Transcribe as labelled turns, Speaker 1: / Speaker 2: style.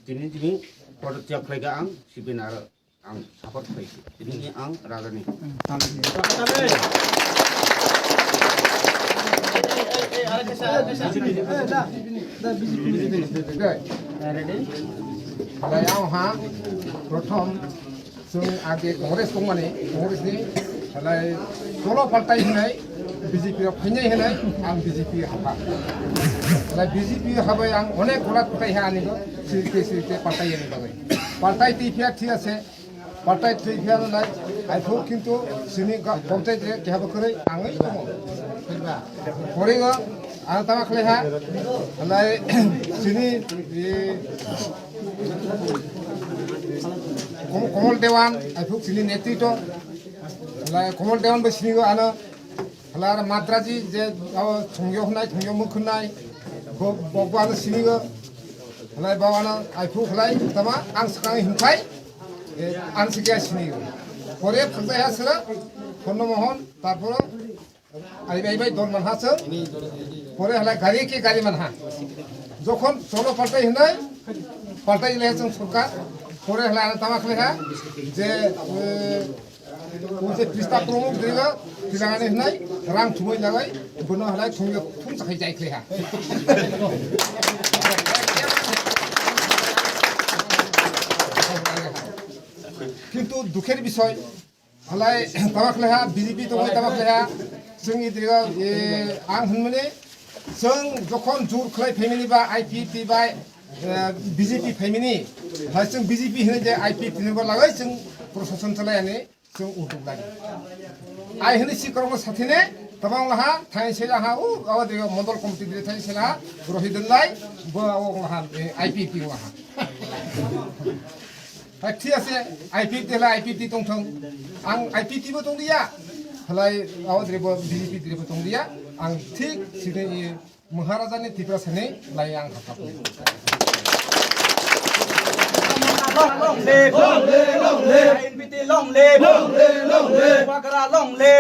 Speaker 1: Ini pada tiap kali ang sebenar ang support baik. Ini ang raga ni.
Speaker 2: Yang ha, prothom sung age Kongres kongmane Kongres ni, halai solo partai hinai BJP punya hinai ang BJP haba. Halai BJP haba yang onek kolat partai hani go, sirke partai ini bagai. Partai tiada tiada se, partai tiada nai. Aku kintu sini partai tiada haba kere angai kamu. Koringa, anak tamak leha, halai sini Komal Dewan, aku sini netito, lah Komal Dewan bersini go ana, lah Madraji je awak cungyoh muknai, bawa ana sini go, lah bawa ana aku kelai, tama ang sekarang himpai, ang sekian sini go. Korea percaya hasil, kono mohon, tapur, ayai don manha se, Korea lah gari manha. Jokon solo partai hinai, partai lehang surkar. Korea lah tamak leha, je उनसे पिस्ता प्रमुख देगा तिलांगाने नहीं रंग थुमै लगाई बुनो हलाई थुमै थुम सखै जाई लेहा किंतु दुखेर विषय हलाई तामाक लेहा बीजेपी तो तामाक लेहा जोंनि दिगा आं होनमाने जों जखन जुर खलाय फेमिनि बा आईपीपी बा बीजेपी फेमिनि जों बीजेपी होनो जे आईपीपी निबो लागाय जों प्रशासन चलायने जों उदुग लागि आइ होनो सिकरम साथेने तबां लाहा थाइसे लाहा आवा दिगा मडल कमिटि दिले थाइसे लाहा रहिदनलाय बो लाहा आईपीपी लाहा ठीक আছে आईपीपी ला आईपीपी दंथों आं आईपीपी बो दंदिया हलाय आवा दिबो बीजेपी दिबो दंदिया आं ठीक सिने महाराजानि तिप्रा सने लाय आं हाथाप long live, long live, long live, long live, long live, long live, long live.